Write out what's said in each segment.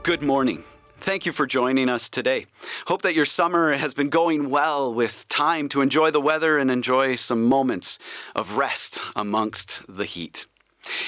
Good morning. Thank you for joining us today. Hope that your summer has been going well with time to enjoy the weather and enjoy some moments of rest amongst the heat.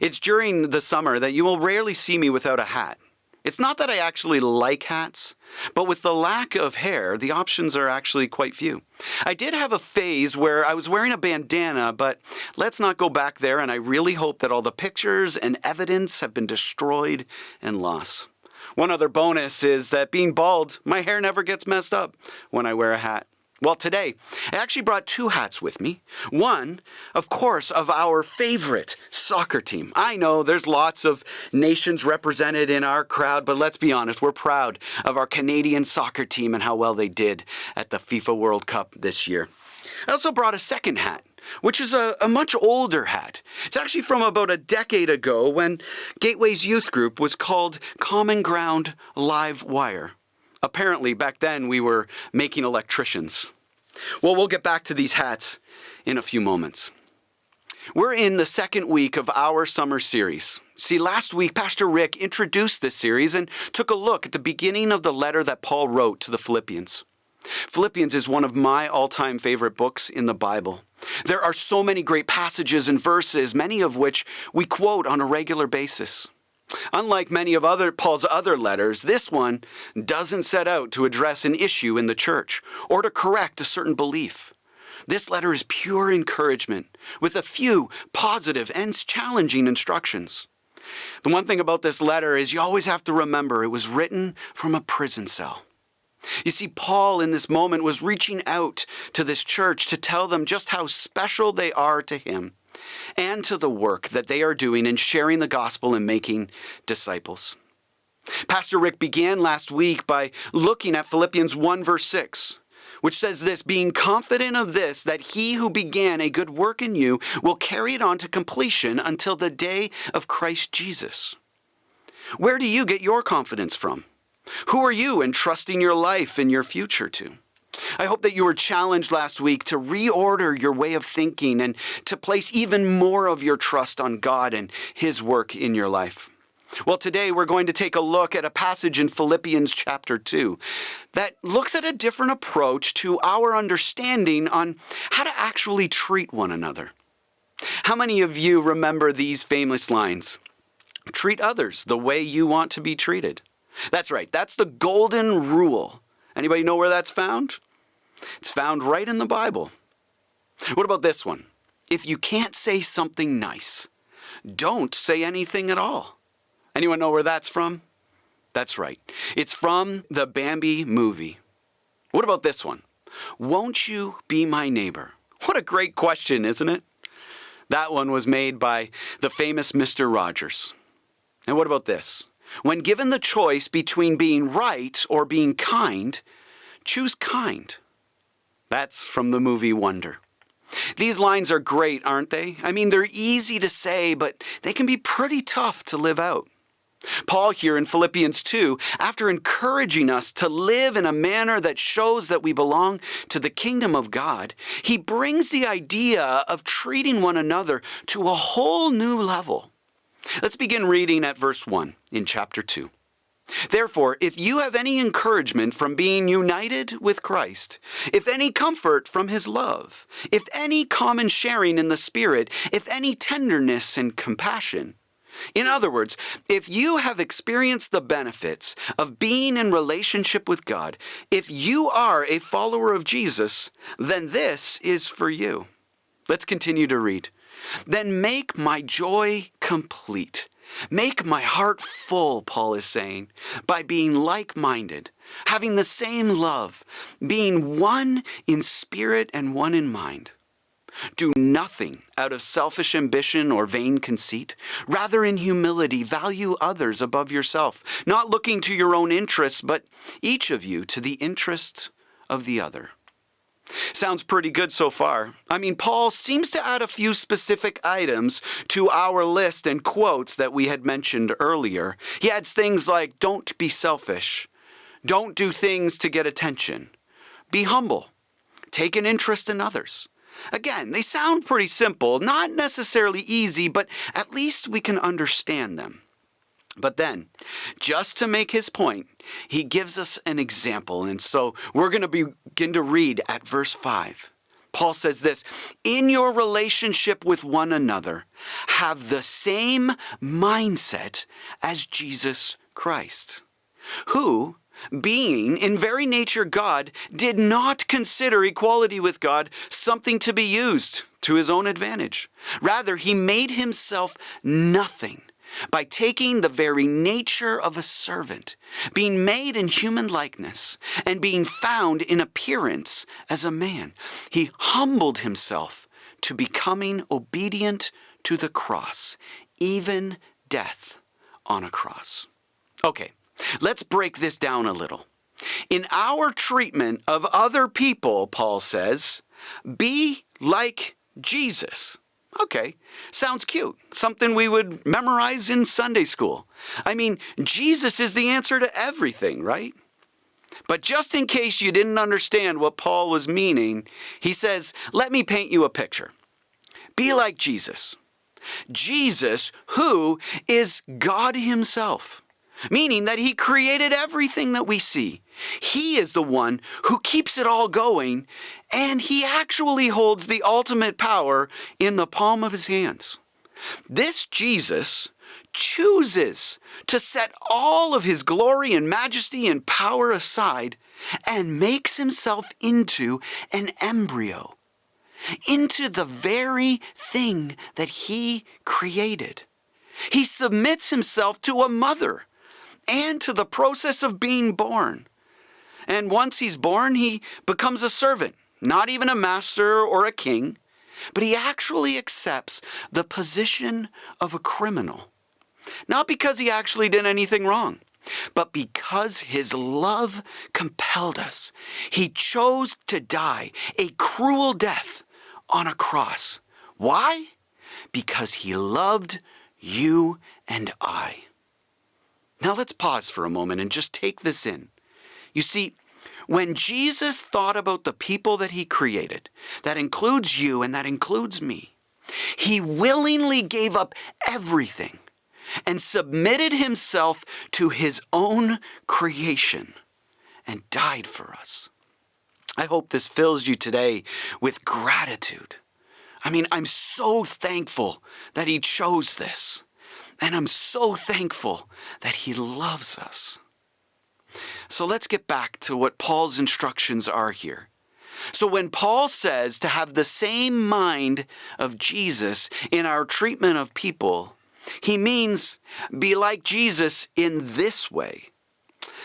It's during the summer that you will rarely see me without a hat. It's not that I actually like hats, but with the lack of hair, the options are actually quite few. I did have a phase where I was wearing a bandana, but let's not go back there, and I really hope that all the pictures and evidence have been destroyed and lost. One other bonus is that being bald, my hair never gets messed up when I wear a hat. Well, today, I actually brought two hats with me. One, of course, of our favorite soccer team. I know there's lots of nations represented in our crowd, but let's be honest, we're proud of our Canadian soccer team and how well they did at the FIFA World Cup this year. I also brought a second hat, which is a much older hat. It's actually from about a decade ago when Gateway's youth group was called Common Ground Live Wire. Apparently, back then, we were making electricians. Well, we'll get back to these hats in a few moments. We're in the second week of our summer series. See, last week, Pastor Rick introduced this series and took a look at the beginning of the letter that Paul wrote to the Philippians. Philippians is one of my all-time favorite books in the Bible. There are so many great passages and verses, many of which we quote on a regular basis. Unlike many of Paul's other letters, this one doesn't set out to address an issue in the church or to correct a certain belief. This letter is pure encouragement with a few positive and challenging instructions. The one thing about this letter is you always have to remember it was written from a prison cell. You see, Paul in this moment was reaching out to this church to tell them just how special they are to him and to the work that they are doing in sharing the gospel and making disciples. Pastor Rick began last week by looking at Philippians 1 verse 6, which says this, being confident of this, that he who began a good work in you will carry it on to completion until the day of Christ Jesus. Where do you get your confidence from? Who are you entrusting your life and your future to? I hope that you were challenged last week to reorder your way of thinking and to place even more of your trust on God and His work in your life. Well, today we're going to take a look at a passage in Philippians chapter 2 that looks at a different approach to our understanding on how to actually treat one another. How many of you remember these famous lines? Treat others the way you want to be treated. That's right. That's the golden rule. Anybody know where that's found? It's found right in the Bible. What about this one? If you can't say something nice, don't say anything at all. Anyone know where that's from? That's right. It's from the Bambi movie. What about this one? Won't you be my neighbor? What a great question, isn't it? That one was made by the famous Mr. Rogers. And what about this? When given the choice between being right or being kind, choose kind. That's from the movie Wonder. These lines are great, aren't they? I mean, they're easy to say, but they can be pretty tough to live out. Paul here in Philippians 2, after encouraging us to live in a manner that shows that we belong to the kingdom of God, he brings the idea of treating one another to a whole new level. Let's begin reading at verse 1 in chapter 2. Therefore, if you have any encouragement from being united with Christ, if any comfort from his love, if any common sharing in the Spirit, if any tenderness and compassion, in other words, if you have experienced the benefits of being in relationship with God, if you are a follower of Jesus, then this is for you. Let's continue to read. Then make my joy complete. Make my heart full, Paul is saying, by being like-minded, having the same love, being one in spirit and one in mind. Do nothing out of selfish ambition or vain conceit. Rather, in humility, value others above yourself, not looking to your own interests, but each of you to the interests of the other. Sounds pretty good so far. I mean, Paul seems to add a few specific items to our list and quotes that we had mentioned earlier. He adds things like, don't be selfish. Don't do things to get attention. Be humble. Take an interest in others. Again, they sound pretty simple, not necessarily easy, but at least we can understand them. But then, just to make his point, he gives us an example. And so we're going to begin to read at verse 5. Paul says this, "In your relationship with one another, have the same mindset as Jesus Christ, who, being in very nature God, did not consider equality with God something to be used to his own advantage. Rather, he made himself nothing by taking the very nature of a servant, being made in human likeness, and being found in appearance as a man. He humbled himself to becoming obedient to the cross, even death on a cross." Okay, let's break this down a little. In our treatment of other people, Paul says, be like Jesus. Okay, sounds cute. Something we would memorize in Sunday school. I mean, Jesus is the answer to everything, right? But just in case you didn't understand what Paul was meaning, he says, let me paint you a picture. Be like Jesus. Jesus, who is God himself, meaning that he created everything that we see. He is the one who keeps it all going, and he actually holds the ultimate power in the palm of his hands. This Jesus chooses to set all of his glory and majesty and power aside and makes himself into an embryo, into the very thing that he created. He submits himself to a mother and to the process of being born. And once he's born, he becomes a servant, not even a master or a king, but he actually accepts the position of a criminal. Not because he actually did anything wrong, but because his love compelled us. He chose to die a cruel death on a cross. Why? Because he loved you and I. Now let's pause for a moment and just take this in. You see, when Jesus thought about the people that he created, that includes you and that includes me, he willingly gave up everything and submitted himself to his own creation and died for us. I hope this fills you today with gratitude. I mean, I'm so thankful that he chose this. And I'm so thankful that he loves us. So let's get back to what Paul's instructions are here. So when Paul says to have the same mind of Jesus in our treatment of people, he means be like Jesus in this way.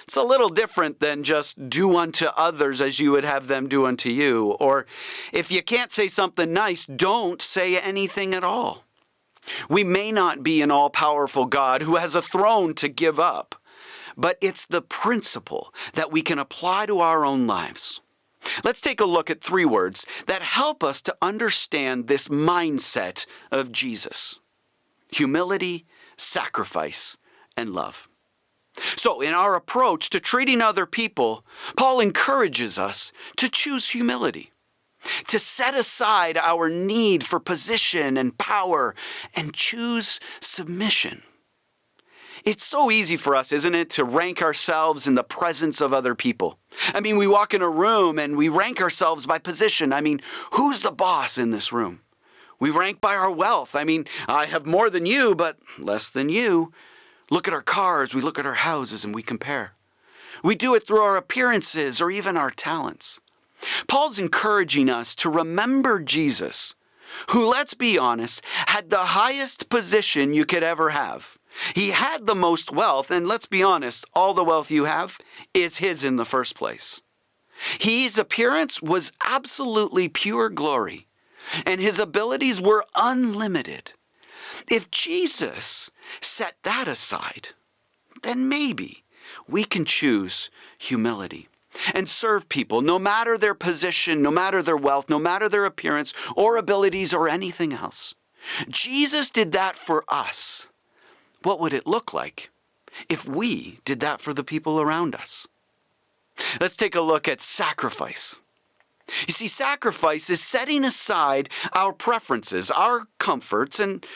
It's a little different than just do unto others as you would have them do unto you. Or if you can't say something nice, don't say anything at all. We may not be an all-powerful God who has a throne to give up, but it's the principle that we can apply to our own lives. Let's take a look at 3 words that help us to understand this mindset of Jesus: humility, sacrifice, and love. So in our approach to treating other people, Paul encourages us to choose humility, to set aside our need for position and power and choose submission. It's so easy for us, isn't it, to rank ourselves in the presence of other people. I mean, we walk in a room and we rank ourselves by position. I mean, who's the boss in this room? We rank by our wealth. I mean, I have more than you, but less than you. Look at our cars, we look at our houses, and we compare. We do it through our appearances or even our talents. Paul's encouraging us to remember Jesus, who, let's be honest, had the highest position you could ever have. He had the most wealth, and let's be honest, all the wealth you have is his in the first place. His appearance was absolutely pure glory, and his abilities were unlimited. If Jesus set that aside, then maybe we can choose humility and serve people no matter their position, no matter their wealth, no matter their appearance or abilities or anything else. Jesus did that for us. What would it look like if we did that for the people around us? Let's take a look at sacrifice. You see, sacrifice is setting aside our preferences, our comforts, and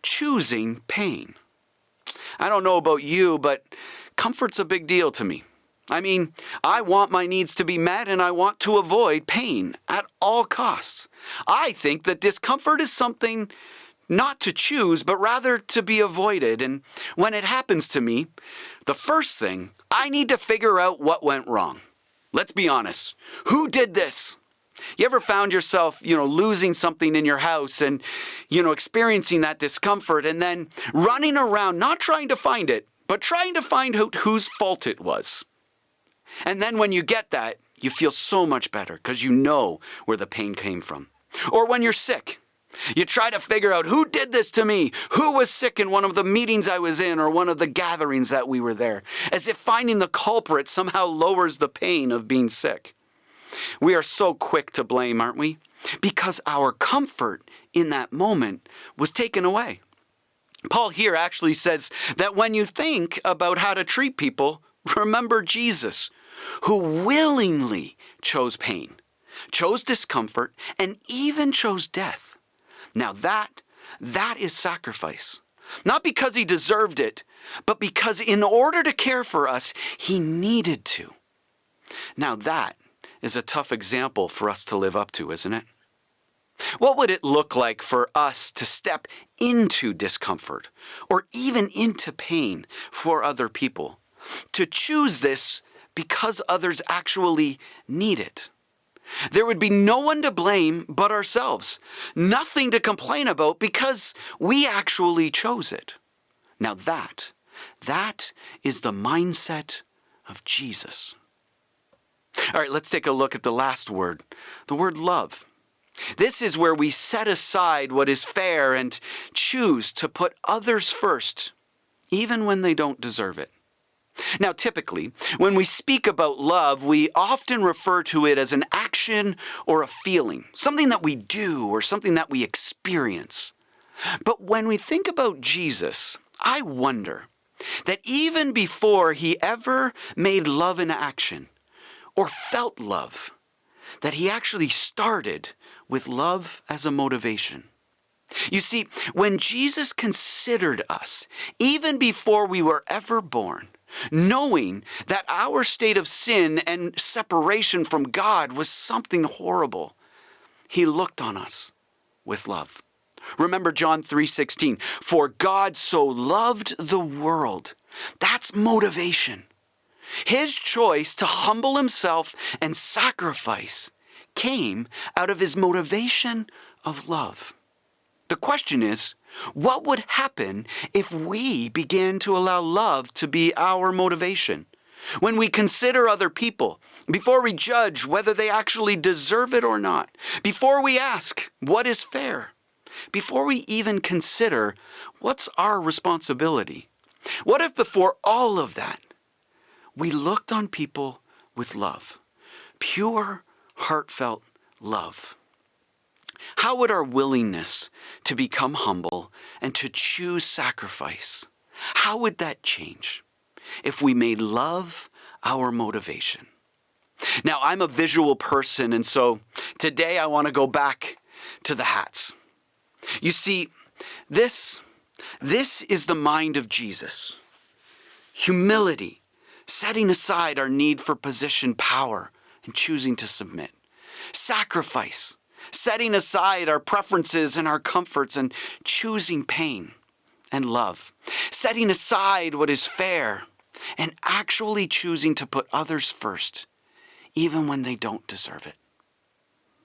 choosing pain. I don't know about you, but comfort's a big deal to me. I mean, I want my needs to be met and I want to avoid pain at all costs. I think that discomfort is something not to choose, but rather to be avoided. And when it happens to me, the first thing, I need to figure out what went wrong. Let's be honest. Who did this? You ever found yourself, losing something in your house and, experiencing that discomfort and then running around, not trying to find it, but trying to find out whose fault it was? And then when you get that, you feel so much better because you know where the pain came from. Or when you're sick, you try to figure out who did this to me, who was sick in one of the meetings I was in or one of the gatherings that we were there, as if finding the culprit somehow lowers the pain of being sick. We are so quick to blame, aren't we? Because our comfort in that moment was taken away. Paul here actually says that when you think about how to treat people, remember Jesus, who willingly chose pain, chose discomfort, and even chose death. Now that is sacrifice. Not because he deserved it, but because in order to care for us, he needed to. Now that is a tough example for us to live up to, isn't it? What would it look like for us to step into discomfort or even into pain for other people? To choose this because others actually need it. There would be no one to blame but ourselves. Nothing to complain about because we actually chose it. Now that is the mindset of Jesus. All right, let's take a look at the last word, the word love. This is where we set aside what is fair and choose to put others first, even when they don't deserve it. Now, typically, when we speak about love, we often refer to it as an action or a feeling, something that we do or something that we experience. But when we think about Jesus, I wonder that even before he ever made love an action or felt love, that he actually started with love as a motivation. You see, when Jesus considered us, even before we were ever born, knowing that our state of sin and separation from God was something horrible, he looked on us with love. Remember John 3:16, for God so loved the world. That's motivation. His choice to humble himself and sacrifice came out of his motivation of love. The question is, what would happen if we began to allow love to be our motivation? When we consider other people, before we judge whether they actually deserve it or not, before we ask what is fair, before we even consider what's our responsibility, what if before all of that, we looked on people with love, pure, heartfelt love? How would our willingness to become humble and to choose sacrifice, how would that change if we made love our motivation? Now, I'm a visual person, and so today I want to go back to the hats. You see, this is the mind of Jesus. Humility, setting aside our need for position, power, and choosing to submit. Sacrifice, setting aside our preferences and our comforts and choosing pain and love. Setting aside what is fair and actually choosing to put others first, even when they don't deserve it.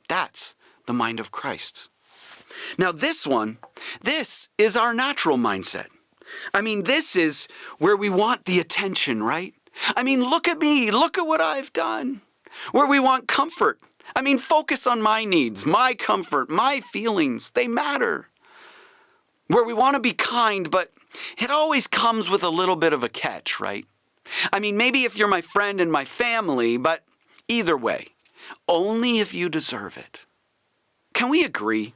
That's the mind of Christ. Now this is our natural mindset. I mean, this is where we want the attention, right? I mean, look at me, look at what I've done. Where we want comfort. I mean, focus on my needs, my comfort, my feelings, they matter. Where we want to be kind, but it always comes with a little bit of a catch, right? I mean, maybe if you're my friend and my family, but either way, only if you deserve it. Can we agree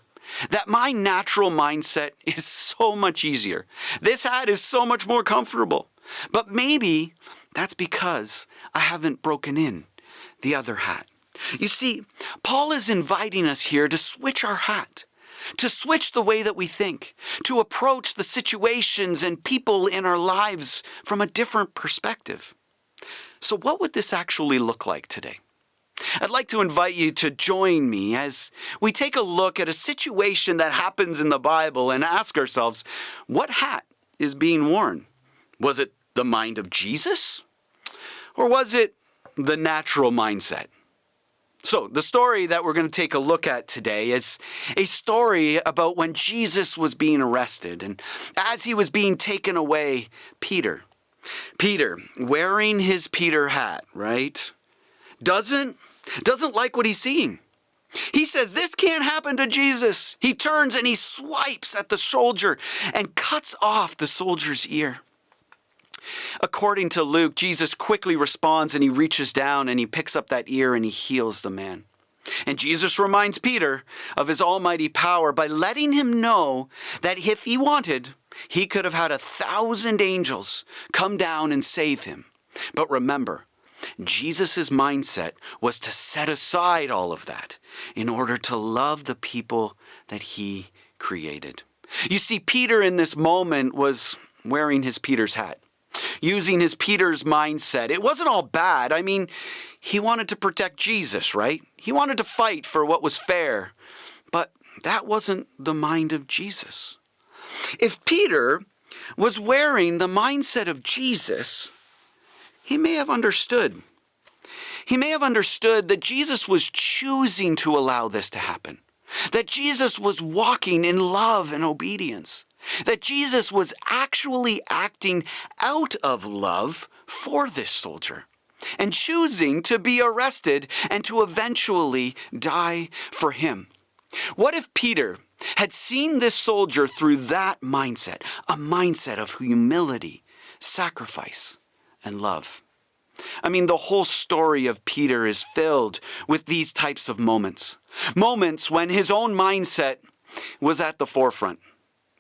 that my natural mindset is so much easier? This hat is so much more comfortable. But maybe that's because I haven't broken in the other hat. You see, Paul is inviting us here to switch our hat, to switch the way that we think, to approach the situations and people in our lives from a different perspective. So what would this actually look like today? I'd like to invite you to join me as we take a look at a situation that happens in the Bible and ask ourselves, what hat is being worn? Was it the mind of Jesus? Or was it the natural mindset? So the story that we're going to take a look at today is a story about when Jesus was being arrested, and as he was being taken away, Peter, wearing his Peter hat, right, doesn't like what he's seeing. He says, this can't happen to Jesus. He turns and he swipes at the soldier and cuts off the soldier's ear. According to Luke, Jesus quickly responds and he reaches down and he picks up that ear and he heals the man. And Jesus reminds Peter of his almighty power by letting him know that if he wanted, he could have had 1,000 angels come down and save him. But remember, Jesus' mindset was to set aside all of that in order to love the people that he created. You see, Peter in this moment was wearing his Peter's hat, using his Peter's mindset. It wasn't all bad. I mean, he wanted to protect Jesus, right? He wanted to fight for what was fair. But that wasn't the mind of Jesus. If Peter was wearing the mindset of Jesus, he may have understood. He may have understood that Jesus was choosing to allow this to happen, that Jesus was walking in love and obedience, that Jesus was actually acting out of love for this soldier and choosing to be arrested and to eventually die for him. What if Peter had seen this soldier through that mindset, a mindset of humility, sacrifice, and love? I mean, the whole story of Peter is filled with these types of moments. Moments when his own mindset was at the forefront,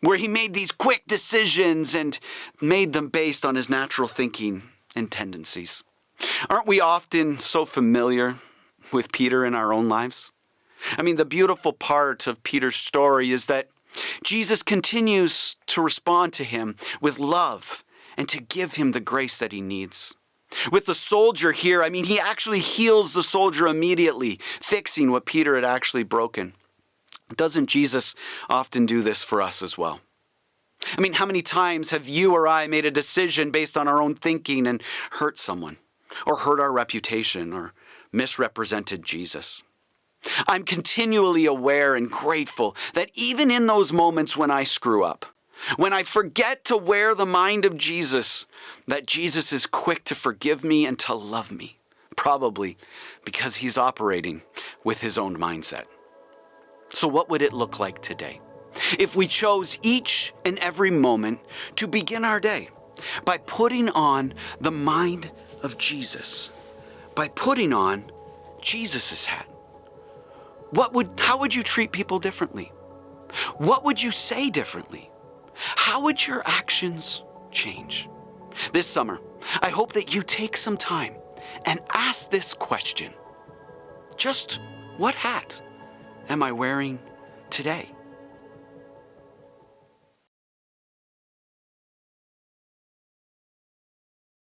where he made these quick decisions and made them based on his natural thinking and tendencies. Aren't we often so familiar with Peter in our own lives? I mean, the beautiful part of Peter's story is that Jesus continues to respond to him with love and to give him the grace that he needs. With the soldier here, I mean, he actually heals the soldier immediately, fixing what Peter had actually broken. Doesn't Jesus often do this for us as well? I mean, how many times have you or I made a decision based on our own thinking and hurt someone, or hurt our reputation, or misrepresented Jesus? I'm continually aware and grateful that even in those moments when I screw up, when I forget to wear the mind of Jesus, that Jesus is quick to forgive me and to love me, probably because he's operating with his own mindset. So what would it look like today if we chose each and every moment to begin our day by putting on the mind of Jesus, by putting on Jesus' hat? How would you treat people differently? What would you say differently? How would your actions change? This summer, I hope that you take some time and ask this question. Just what hat am I wearing today?